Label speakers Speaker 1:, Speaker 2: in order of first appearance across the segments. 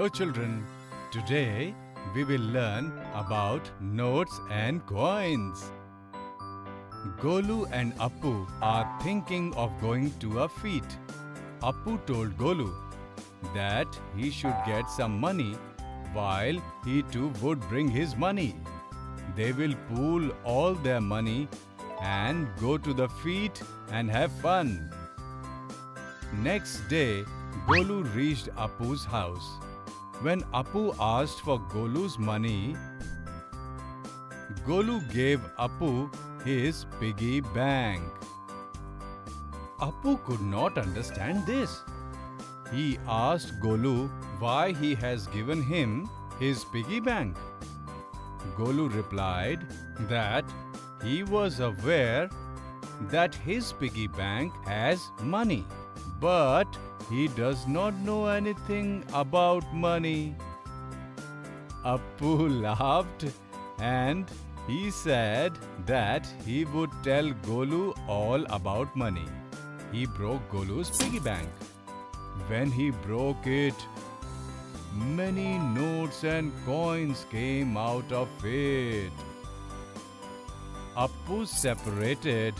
Speaker 1: Hello children, today we will learn about notes and coins. Golu and Appu are thinking of going to a feast. Appu told Golu that he should get some money while he too would bring his money. They will pool all their money and go to the feast and have fun. Next day, Golu reached Appu's house. When Appu asked for Golu's money, Golu gave Appu his piggy bank. Appu could not understand this. He asked Golu why he has given him his piggy bank. Golu replied that he was aware that his piggy bank has money, but he does not know anything about money. Appu laughed and he said that he would tell Golu all about money. He broke Golu's piggy bank. When he broke it, many notes and coins came out of it. Appu separated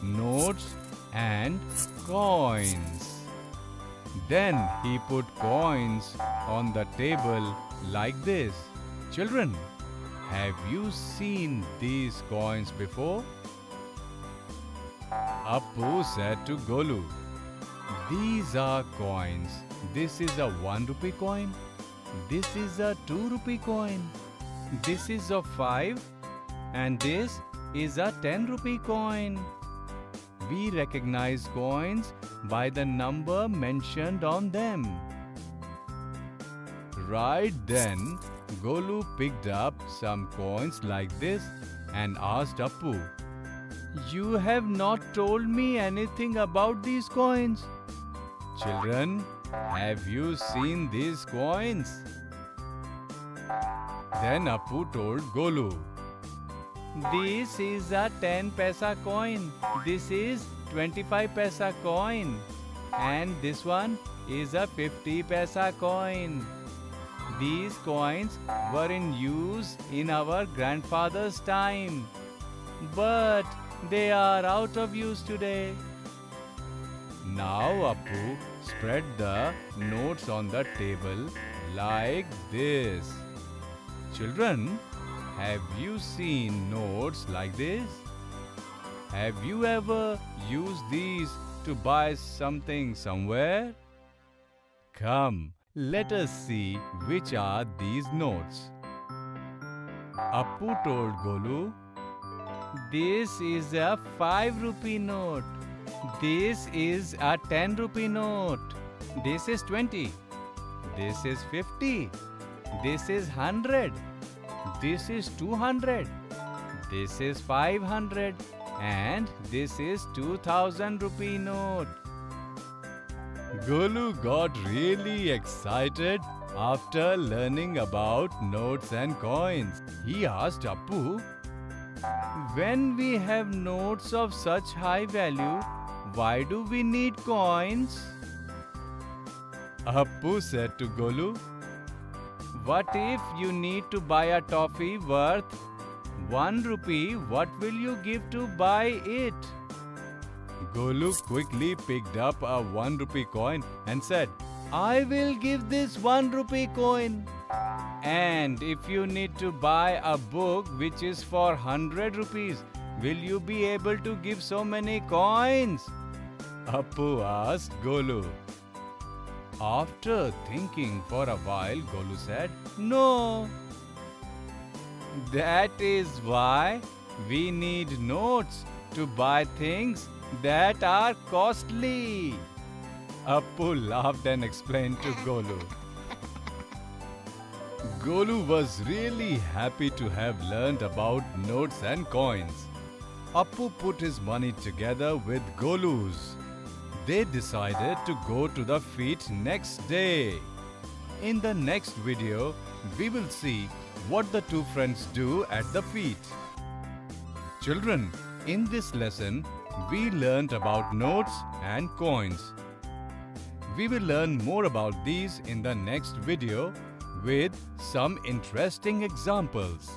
Speaker 1: notes and coins. Then he put coins on the table like this. Children, have you seen these coins before? Appu said to Golu, "These are coins. This is a 1 rupee coin. This is a 2 rupee coin. This is a 5 and this is a 10 rupee coin. We recognize coins by the number mentioned on them." Right then, Golu picked up some coins like this and asked Appu, "You have not told me anything about these coins. Children, have you seen these coins?" Then Appu told Golu, "This is a 10 paisa coin. This is 25 paisa coin. And this one is a 50 paisa coin. These coins were in use in our grandfather's time, but they are out of use today." Now Appu spread the notes on the table like this. Children, have you seen notes like this? Have you ever used these to buy something somewhere? Come, let us see which are these notes. Appu told Golu, "This is a 5 rupee note. This is a 10 rupee note. This is 20. This is 50. This is 100. This is 200. This is 500. And this is 2000 rupee note." Golu got really excited after learning about notes and coins. He asked Appu, "When we have notes of such high value, why do we need coins?" Appu said to Golu, "What if you need to buy a toffee worth 1 rupee? What will you give to buy it?" Golu quickly picked up a 1 rupee coin and said, "I will give this 1 rupee coin. And if you need to buy a book which is for 100 rupees, will you be able to give so many coins?" Appu asked Golu. After thinking for a while, Golu said, "No. That is why we need notes to buy things that are costly." Appu laughed and explained to Golu. Golu was really happy to have learned about notes and coins. Appu put his money together with Golu's. They decided to go to the feast next day. In the next video, we will see what the two friends do at the feast. Children, in this lesson, we learned about notes and coins. We will learn more about these in the next video with some interesting examples.